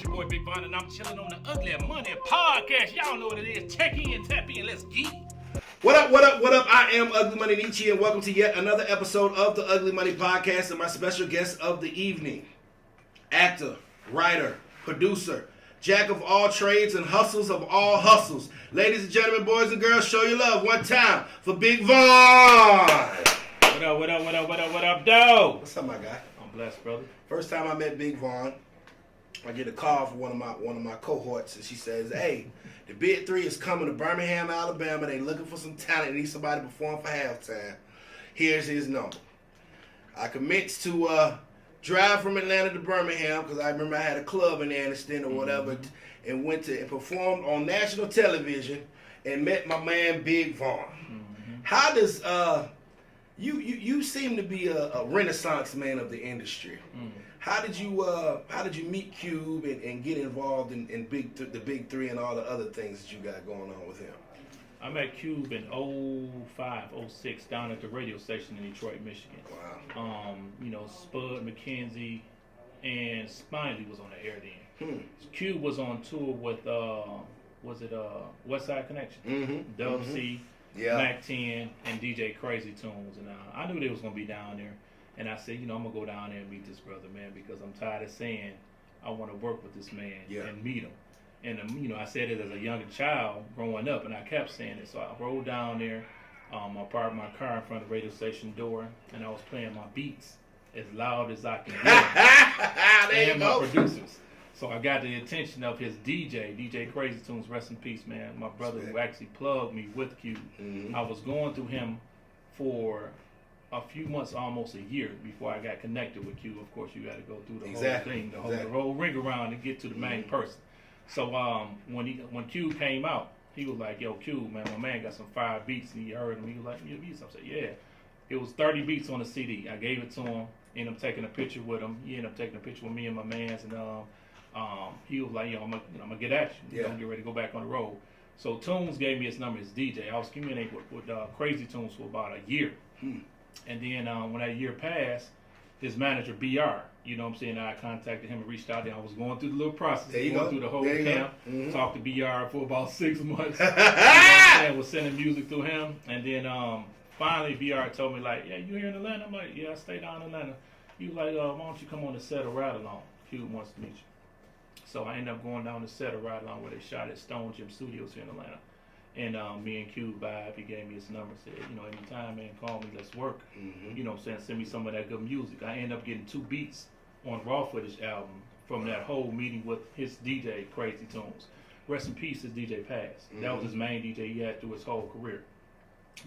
your boy Biggvon, and I'm chilling on the Ugly Money Podcast. Y'all know what it is. Check in, tap in, let's get it. What up, what up, what up? I am Ugly Money Nietzsche, and welcome to yet another episode of the Ugly Money Podcast, and my special guest of the evening, actor, writer, producer, jack of all trades and hustles of all hustles. Ladies and gentlemen, boys and girls, show your love one time for Biggvon. What up, what up, what up, what up, what up, though? What's up, my guy? I'm blessed, brother. First time I met Biggvon, I get a call from one of my cohorts, and she says, "Hey, the Big Three is coming to Birmingham, Alabama. They looking for some talent. They need somebody to perform for halftime. Here's his number." I commenced to drive from Atlanta to Birmingham because I remember I had a club in Anniston or whatever, and went to and performed on national television and met my man Biggvon. How does you seem to be a renaissance man of the industry? How did you meet Cube and get involved in the Big Three and all the other things that you got going on with him? I met Cube in 05, 06 down at the radio station in Detroit, Michigan. Wow. Spud, McKenzie, and Smiley was on the air then. Cube was on tour with West Side Connection, Dub C, Mac 10, and DJ Crazy Tunes, and I knew they was gonna be down there. And I said, I'm going to go down there and meet this brother, man, because I'm tired of saying I want to work with this man and meet him. And, I said it as a younger child growing up, and I kept saying it. So I rode down there. I parked my car in front of the radio station door, and I was playing my beats as loud as I can get. And my producers. So I got the attention of his DJ Crazy Tunes, rest in peace, man, my brother who actually plugged me with Cube. I was going through him for a few months, almost a year, before I got connected with Q. Of course, you got to go through the whole thing, the whole ring around to get to the main person. So when Q came out, he was like, "Yo, Q, man, my man got some fire beats," and he heard him. He was like, "You beats?" I said, "Yeah." It was 30 beats on the CD. I gave it to him. Ended up taking a picture with him. He ended up taking a picture with me and my mans, and he was like, "Yo, I'm gonna get at you. I'm get ready to go back on the road." So Tunes gave me his number, his DJ. I was communicating with Crazy Tunes for about a year. And then when that year passed, his manager, BR, I contacted him and reached out, and I was going through the little process. Going through the whole camp, talked to BR for about 6 months. Was sending music through him. And then finally BR told me, like, "Yeah, you here in Atlanta?" I'm like, "Yeah, I stay down in Atlanta." He was like, "Why don't you come on the set of Ride Along? Cube wants to meet you." So I ended up going down the set of Ride Along where they shot at Stone Gym Studios here in Atlanta. And me and Cube vibe, he gave me his number, said, anytime, man, call me, let's work. Send me some of that good music. I ended up getting 2 beats on Raw Footage album from that whole meeting with his DJ, Crazy Tunes. Rest in peace, his DJ passed. That was his main DJ he had through his whole career.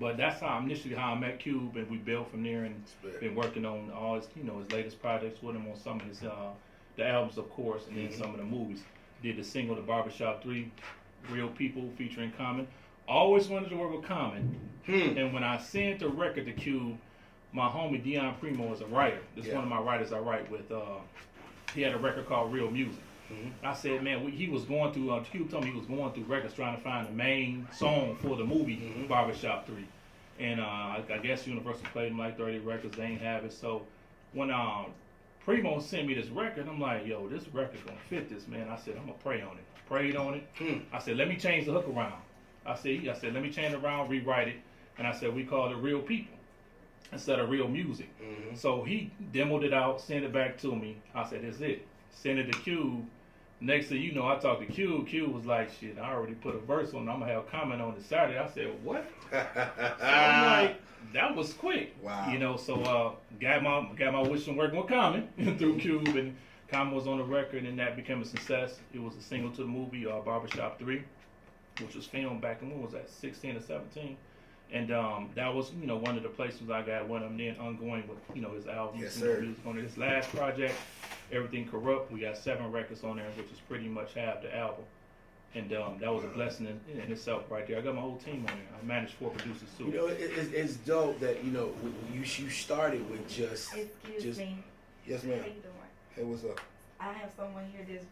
But that's how I met Cube, and we built from there, and been working on all his, his latest projects with him on some of his, the albums, of course, and then some of the movies. Did the single, the Barbershop 3, Real People featuring Common. Always wanted to work with Common. And when I sent the record to Cube, my homie Dion Primo is a writer. This is one of my writers I write with. He had a record called Real Music. I said, man, he was going through, Cube told me he was going through records trying to find the main song for the movie Barbershop 3. And I guess Universal played him like 30 records. They ain't have it. So when Primo sent me this record, I'm like, "Yo, this record's gonna fit this, man." I said, "I'm gonna pray on it." Prayed on it. I said, "Let me change the hook around." I said, "Let me change it around, rewrite it." And I said, "We call it Real People instead of Real Music." So he demoed it out, sent it back to me. I said, "That's it." Send it to Cube. Next thing you know, I talked to Cube. Cube was like, "Shit, I already put a verse on it. I'm gonna have a comment on it Saturday." I said, "What?" So I'm like, that was quick. Wow. So got my wish from working with Common through Cube, and Common was on the record, and that became a success. It was a single to the movie Barbershop 3, which was filmed back in, when was that, 16 or 17? And that was, one of the places I got with him. Then ongoing with, his albums. Yes, sir. Music on his last project, Everything Corrupt. We got 7 records on there, which is pretty much half the album. And that was a blessing in itself right there. I got my whole team on there. I managed 4 producers too. It's dope that, you started with just... Excuse me. Yes, ma'am. How you doing? Hey, what's up? I have someone here that's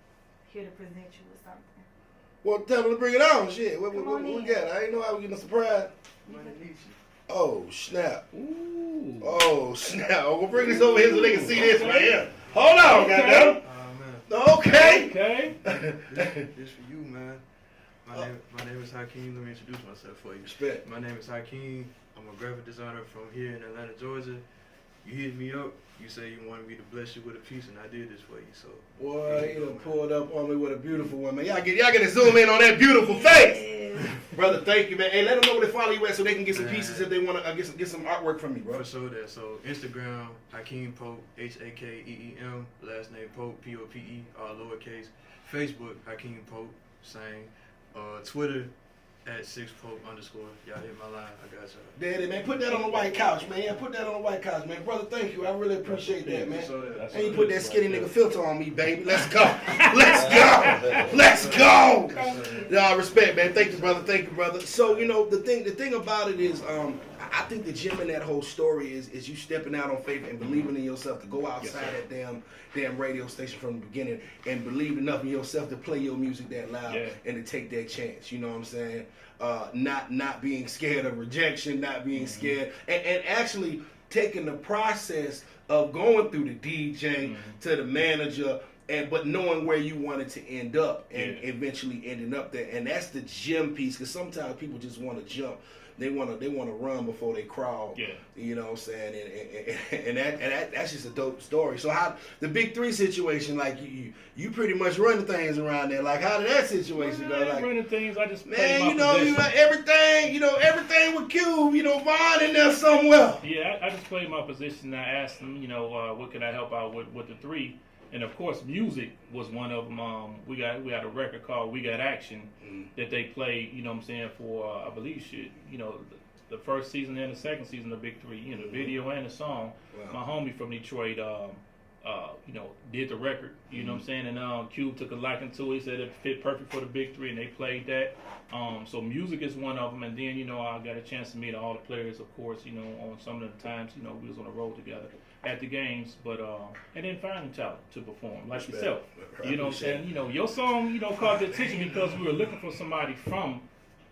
here to present you with something. Well, tell them to bring it on. Shit, what we in. got? I didn't know I was getting a surprise. Oh, snap. Ooh. Oh, snap. We'll bring this over here so they can see this right here. Hold on, goddamn. Okay. Okay. This for you, man. My name is Hakeem. Let me introduce myself for you. Respect. My name is Hakeem. I'm a graphic designer from here in Atlanta, Georgia. You hit me up. You say you wanted me to bless you with a piece, and I did this for you. So, boy, you done pulled up on me with a beautiful one, man. Y'all get to zoom in on that beautiful face, brother. Thank you, man. Hey, let them know where they follow you at so they can get some pieces if they want to get some artwork from you, bro. For sure, that. So Instagram, Hakeem Pope, Hakeem. Last name Pope, Pope, all lowercase. Facebook, Hakeem Pope, same. Twitter. At 6Pope_. Y'all hit my line. I got y'all. Daddy, man, put that on the white couch, man. Yeah, put that on the white couch, man. Brother, thank you. I really appreciate that, man. And you put that skinny nigga filter on me, baby. Let's go. Let's go. Let's go. Y'all respect, man. Thank you, brother. Thank you, brother. So, you know, the thing about it is, I think the gem in that whole story is you stepping out on faith and believing in yourself to go outside that damn radio station from the beginning and believe enough in yourself to play your music that loud and to take that chance. You know what I'm saying? Not being scared of rejection, not being scared, and actually taking the process of going through the DJ to the manager, but knowing where you wanted to end up and eventually ending up there. And that's the gym piece, because sometimes people just want to jump. They want to run before they crawl. Yeah. You know what I'm saying? And that's just a dope story. So how the Big 3 situation, like you pretty much run the things around there. Like how did that situation go? Like running things, I just man, you know, everything with Cube, Vaughn in there somewhere. Yeah, I just played my position. I asked them, what can I help out with the 3. And of course, music was one of them. We had a record called "We Got Action" that they played. You know what I'm saying, for I believe the first season and the second season of Big 3. The video and the song. Wow. My homie from Detroit, did the record. You know what I'm saying, and Cube took a liking to it. He said it fit perfect for the Big 3, and they played that. So music is one of them, and then I got a chance to meet all the players, of course. On some of the times, we was on the road together at the games, but and then finding talent to perform like yourself. You know what I'm saying? Your song, caught the attention because we were looking for somebody from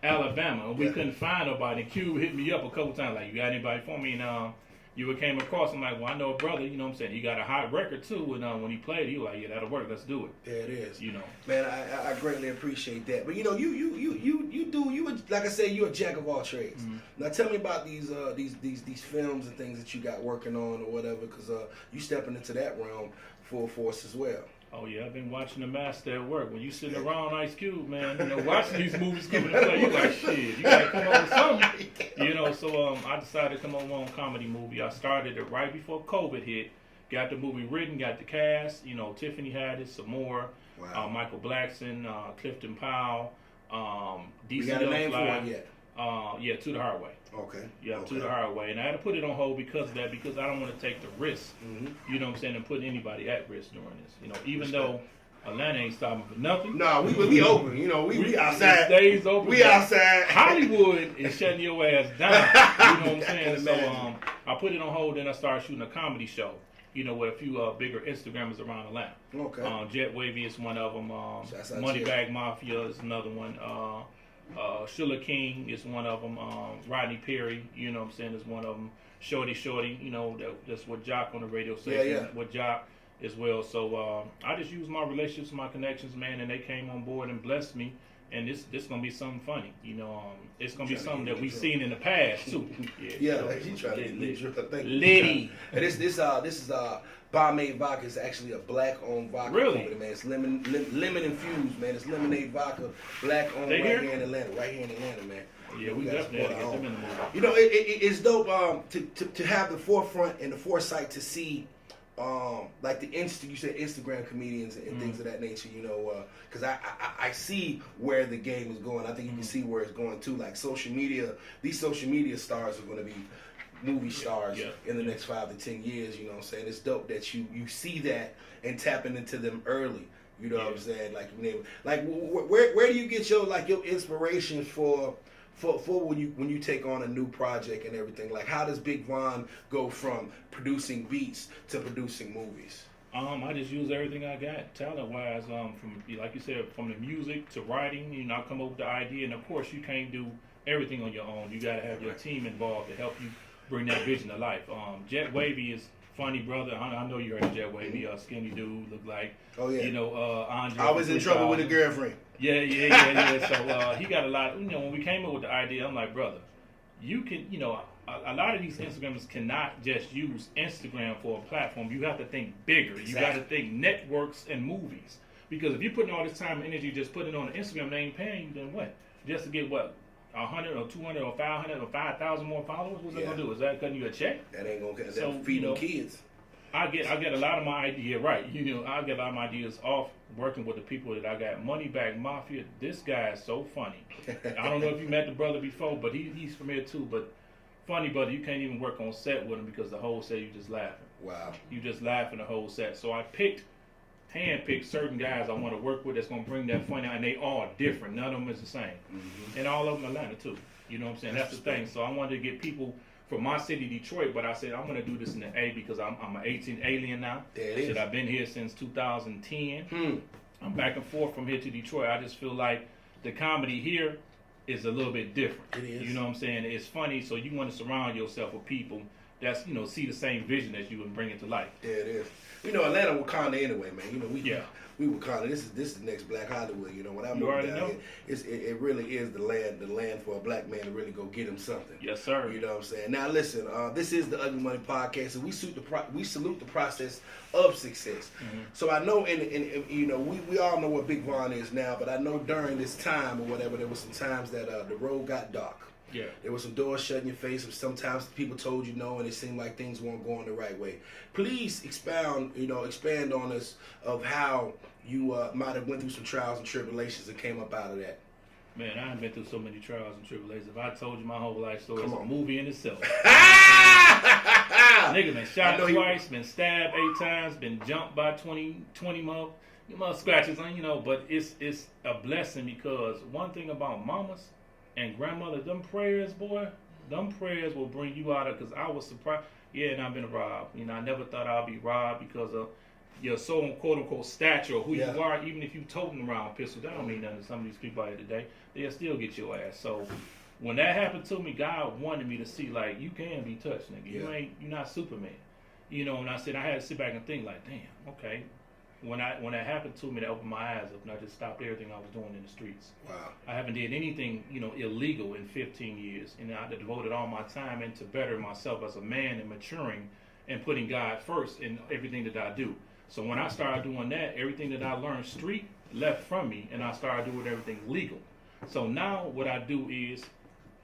Alabama, and we couldn't find nobody. And Cube hit me up a couple times, like, you got anybody for me? And you came across, I'm like, well, I know a brother, you know what I'm saying? He got a hot record too, and when he played, he was like, yeah, that'll work, let's do it. Yeah, it is. Man, I greatly appreciate that. But you like I said, you're a jack of all trades. Now tell me about these films and things that you got working on or whatever, because you stepping into that realm full force as well. Oh yeah, I've been watching the master at work. When you sitting around Ice Cube, man, watching these movies coming to play, you like, shit, you gotta come up with something. So I decided to come up with my own comedy movie. I started it right before COVID hit. Got the movie written, got the cast. Tiffany Haddish, some more. Wow. Michael Blackson, Clifton Powell, DC. We got a name for it yet? Yeah, To the Hard Way. Okay. Yeah, okay. To the Hard Way. And I had to put it on hold because of that, because I don't want to take the risk, you know what I'm saying, and putting anybody at risk during this. Even though Atlanta ain't stopping for nothing. No, we open. We outside. Stays open. We outside. Hollywood is shutting your ass down. You know what I'm saying? So I put it on hold, then I started shooting a comedy show. With a few bigger Instagrammers around Atlanta. Okay. Jet Wavy is one of them. Moneybag Mafia is another one. Shilla King is one of them. Rodney Perry, you know what I'm saying, is one of them. Shorty, that's with Jock on the radio station. Yeah. With Jock as well. So I just used my relationships, my connections, man, and they came on board and blessed me. And this gonna be something funny, It's gonna be something that we've seen in the past too. She's trying to get lit. Liddy. And this is Barmaid Vodka. Is actually a black-owned vodka. Really? Company, man. It's lemon infused, man. It's lemonade vodka, black-owned here in Atlanta, man. Yeah, we definitely have to get them in the movie. It's dope to have the forefront and the foresight to see. Like you said Instagram comedians and things of that nature, because I see where the game is going. I think you can see where it's going too. Like social media, these social media stars are going to be movie stars in the next 5 to 10 years. You know what I'm saying? It's dope that you see that and tapping into them early. You know what I'm saying? Like where do you get your inspiration for when you take on a new project and everything? Like, how does Biggvon go from producing beats to producing movies? I just use everything I got talent wise. From, like you said, from the music to writing. I come up with the idea, and of course you can't do everything on your own. You got to have your team involved to help you bring that vision to life. Jet Wavy is funny brother. I know you heard of Jetway. He a skinny dude, look like. Oh yeah. You know, Andre. I was in trouble with a girlfriend. Yeah. So he got a lot. You know, when we came up with the idea, I'm like, brother, you can, you know, a lot of these Instagrammers cannot just use Instagram for a platform. You have to think bigger. Exactly. You got to think networks and movies. Because if you're putting all this time and energy just putting it on Instagram, they ain't paying you, then what? Just to get what? 100 or 200 or 500 or 5,000 more followers? What's that gonna do? Is that cutting you a check? That ain't gonna So, feed you know, kids. I get a lot of my ideas right. You know, I get a lot of my ideas off working with the people that I got. Moneyback Mafia. This guy is so funny. I don't know if you met the brother before, but he's from here too. But funny brother, you can't even work on set with him because the whole set you just laughing. Wow. You just laughing the whole set. So I handpicked certain guys I want to work with that's gonna bring that funny, and they all different. None of them is the same, and all of them Atlanta too. You know what I'm saying? That's the thing. So I wanted to get people from my city, Detroit, but I said I'm gonna do this in the A because I'm an 18 alien now. I've been here since 2010. I'm back and forth from here to Detroit. I just feel like the comedy here is a little bit different. It is. You know what I'm saying? It's funny, so you want to surround yourself with people that's, you know, see the same vision as you and bring it to life. Yeah, it is. You know, Atlanta, Wakanda anyway, man. You know, we Wakanda. This is the next Black Hollywood. You know, when I moved down here, it really is the land for a black man to really go get him something. Yes, sir. You know what I'm saying? Now, listen, this is the Ugly Money Podcast, and we salute the process of success. So I know, and you know, we all know what Biggvon is now, but I know during this time or whatever, there was some times that the road got dark. Yeah. There were some doors shut in your face, and sometimes people told you no, and it seemed like things weren't going the right way. Please expand on us of how you might have went through some trials and tribulations and came up out of that. Man, I ain't been through so many trials and tribulations. If I told you my whole life story, it's a movie in itself. Nigga been shot twice, been stabbed 8 times, been jumped by 20 more scratches, you know, but it's a blessing because one thing about mamas and grandmother, them prayers, boy, them prayers will bring you out of, because I was surprised. Yeah, and I've been robbed. You know, I never thought I'd be robbed because of your so quote-unquote stature or who you are. Even if you toting around pistols, that don't mean nothing to some of these people out here today. They'll still get your ass. So when that happened to me, God wanted me to see, like, you can be touched, nigga. You're not Superman. You know, and I said, I had to sit back and think, like, damn, okay. When that happened to me, that opened my eyes up, and I just stopped everything I was doing in the streets. Wow. I haven't did anything, you know, illegal in 15 years, and I devoted all my time into bettering myself as a man and maturing and putting God first in everything that I do. So when I started doing that, everything that I learned street left from me, and I started doing everything legal. So now what I do is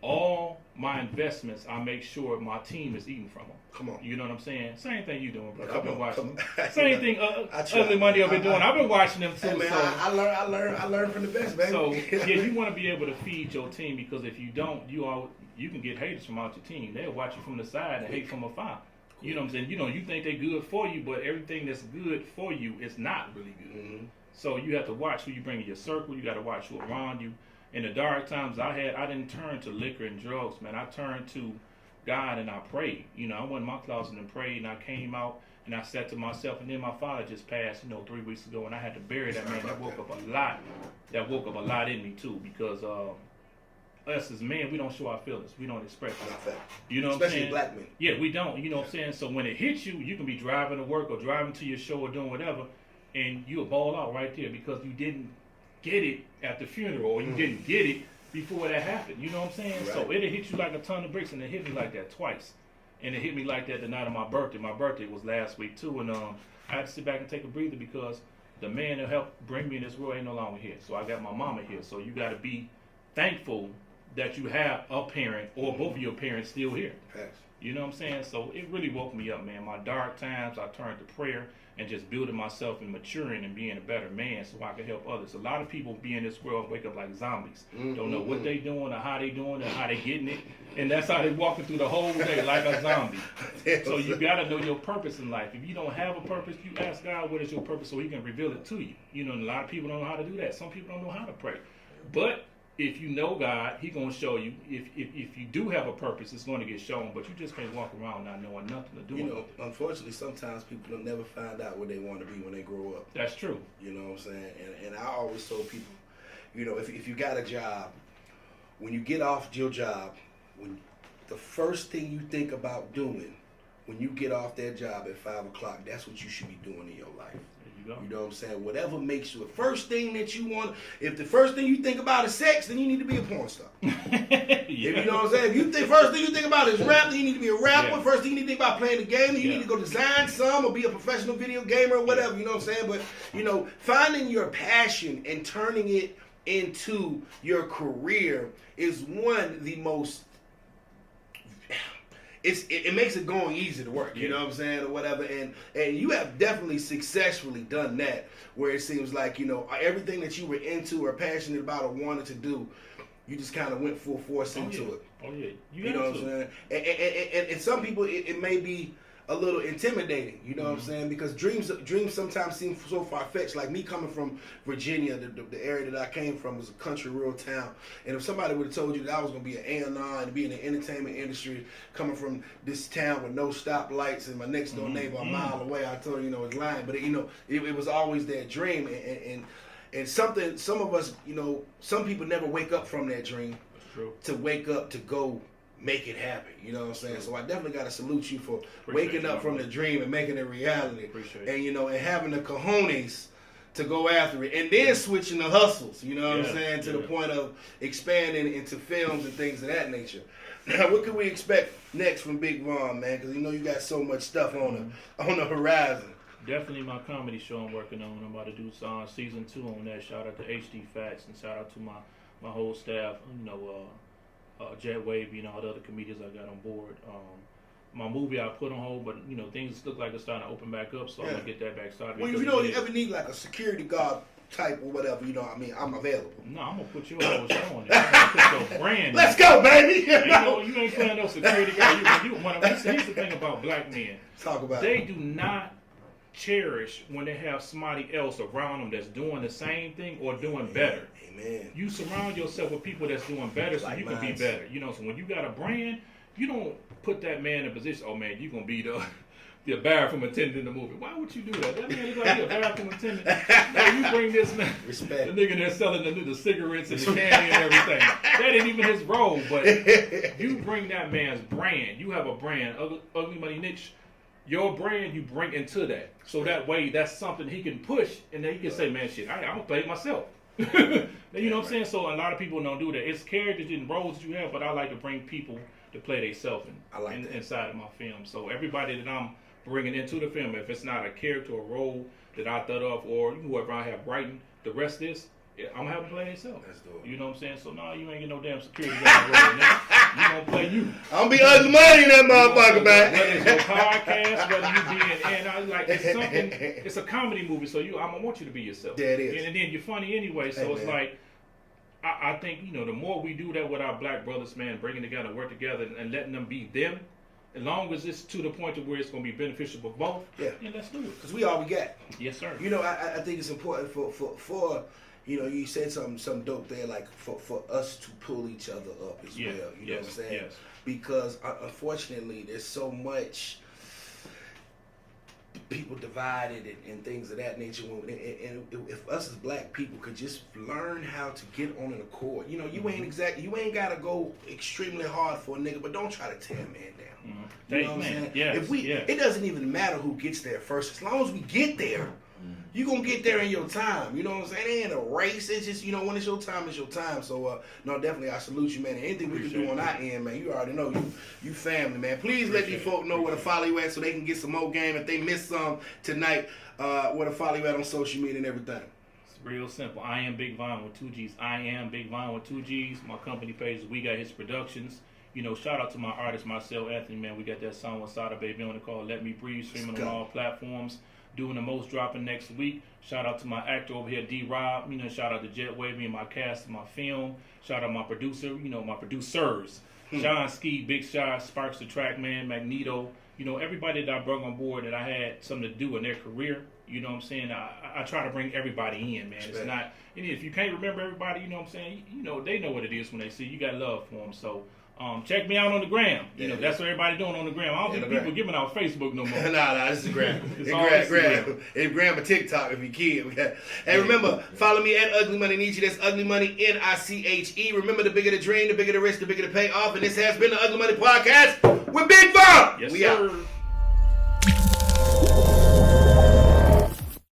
all my investments, I make sure my team is eating from them. Come on. You know what I'm saying? Same thing you doing, brother. I've been watching them. Same thing Ugly Money I've been doing. I've been watching them too. Hey man, so, I learned from the best, baby. So yeah, you want to be able to feed your team, because if you don't, you can get haters from out your team. They'll watch you from the side and hate from afar. You know what I'm saying? You know, you think they're good for you, but everything that's good for you is not really good. So you have to watch who you bring in your circle. You got to watch who around you. In the dark times I didn't turn to liquor and drugs, man. I turned to God and I prayed. You know, I went in my closet and prayed, and I came out and I said to myself, and then my father just passed, 3 weeks ago, and I had to bury that man. That woke up a lot. That woke up a lot in me too, because us as men, we don't show our feelings. We don't express it. You know what I'm saying? Especially black men. Yeah, we don't. You know what I'm saying? So when it hits you, you can be driving to work or driving to your show or doing whatever, and you'll ball out right there because you didn't get it at the funeral, or you didn't get it before that happened. You know what I'm saying? Right. So it'll hit you like a ton of bricks, and it hit me like that twice. And it hit me like that the night of my birthday. My birthday was last week too, and I had to sit back and take a breather because the man that helped bring me in this world ain't no longer here. So I got my mama here. So you got to be thankful that you have a parent or both of your parents still here. Thanks. You know what I'm saying? So it really woke me up, man. My dark times, I turned to prayer and just building myself and maturing and being a better man so I can help others. A lot of people be in this world and wake up like zombies. Don't know what they doing or how they doing or how they getting it. And that's how they walking through the whole day like a zombie. So you got to know your purpose in life. If you don't have a purpose, you ask God what is your purpose so he can reveal it to you. You know, and a lot of people don't know how to do that. Some people don't know how to pray. But if you know God, he going to show you. If you do have a purpose, it's going to get shown. But you just can't walk around not knowing nothing to do. You know, unfortunately, sometimes people don't never find out what they want to be when they grow up. That's true. You know what I'm saying? And I always told people, you know, if you got a job, when you get off your job, when the first thing you think about doing when you get off that job at 5 o'clock, that's what you should be doing in your life. You know what I'm saying? Whatever makes you the first thing that you want. If the first thing you think about is sex, then you need to be a porn star. If you know what I'm saying? If you think first thing you think about is rap, then you need to be a rapper. Yeah. First thing you need to think about playing the game, then you need to go design some or be a professional video gamer or whatever. You know what I'm saying? But finding your passion and turning it into your career is the most. It makes it going easy to work, you know what I'm saying, or whatever, and you have definitely successfully done that, where it seems like, everything that you were into or passionate about or wanted to do, you just kind of went full force into it. Oh, yeah. You know what I'm saying? And some people, it may be a little intimidating, you know what I'm saying? Because dreams sometimes seem so far-fetched. Like me coming from Virginia, the area that I came from was a country rural town. And if somebody would have told you that I was going to be an A&R and be in the entertainment industry, coming from this town with no stoplights and my next door neighbor a mile away, I told you, it's lying. But it was always that dream. And something, some of us, some people never wake up from that dream to wake up to go make it happen, you know what I'm saying? So I definitely got to salute you for waking up from the dream and making it reality. And and having the cojones to go after it, and then switching the hustles, you know what I'm saying, to the point of expanding into films and things of that nature. Now, what can we expect next from Biggvon, man? Because you got so much stuff on the horizon. Definitely my comedy show I'm working on. I'm about to do season 2 on that. Shout out to HD Facts and shout out to my whole staff. Jet Wave, all the other comedians I got on board. My movie I put on hold, but things look like it's starting to open back up, so I'm gonna get that back started. Well, you ever need like a security guard type or whatever, I'm available. No, I'm gonna put your whole show on it. I'm gonna put your brand. Let's go, baby. You ain't playing no security guard. Here's the thing about black men. Talk about they do not cherish when they have somebody else around them that's doing the same thing or doing better. Amen. You surround yourself with people that's doing better so you can be better. So when you got a brand, you don't put that man in a position, oh man, you're going to be the bathroom attendant in the movie. Why would you do that? That man is like a bathroom attendant. No, you bring this man, respect. The nigga that's selling the cigarettes and the candy and everything. That ain't even his role, but you bring that man's brand. You have a brand, Ugly Money Niche. Your brand, you bring into that. So that way, that's something he can push, and then he can say, man, shit, I'm going to play it myself. You know what I'm saying? So a lot of people don't do that. It's characters and roles that you have, but I like to bring people to play themselves inside of my film. So everybody that I'm bringing into the film, if it's not a character or role that I thought of, or whoever I have writing, the rest of this, I'm having to play themselves. That's dope. You know what I'm saying? So no, you ain't get no damn security guard role. You gonna play you. I'm gonna be Ugly Money in that motherfucker, man. Whether it's your podcast, whether you be it's something. It's a comedy movie, so I'm gonna want you to be yourself. Yeah, it is. And then you're funny anyway, so it's like. I think, the more we do that with our black brothers, man, bringing together, work together, and letting them be them, as long as it's to the point of where it's going to be beneficial for both, let's do it. Because we all we got. Yes, sir. I think it's important for you said something dope there, like for us to pull each other up as well. You know what I'm saying? Yes. Because unfortunately, there's so much people divided and things of that nature. And if us as black people could just learn how to get on an accord, you ain't gotta go extremely hard for a nigga, but don't try to tear a man down. You know what I'm saying? Yes, it doesn't even matter who gets there first, as long as we get there. You gonna get there in your time, you know what I'm saying? It ain't a race. It's just, when it's your time, it's your time. So, no, definitely, I salute you, man. And anything we can do on our end, man, you already know, you family, man. Please let these folk know where to follow you at so they can get some more game. If they missed some tonight, where to follow you at on social media and everything. It's real simple. I am Biggvon with 2 G's. I am Biggvon with 2 G's. My company page is We Got His Productions. Shout out to my artist, Marcel Anthony, man. We got that song with Sada Baby on it called Let Me Breathe, streaming on all platforms. Doing the most, dropping next week. Shout out to my actor over here, D-Rob. Shout out to Jet Wavy and my cast and my film. Shout out my producer, my producers. John Ski, Big Shot, Sparks the Track Man, Magneto. Everybody that I brought on board that I had something to do in their career. You know what I'm saying? I try to bring everybody in, man. It's not, if you can't remember everybody, you know what I'm saying? They know what it is when they see you. You got love for them. So, check me out on the gram. That's what everybody doing on the gram. I don't think people giving out Facebook no more. Nah, this is gram. It's gram or TikTok if you can. Hey, remember, follow me at Ugly Money Niche. That's Ugly Money Niche. Remember, the bigger the dream, the bigger the risk, the bigger the payoff. And this has been the Ugly Money Podcast with Biggvon. Yes, sir. Out.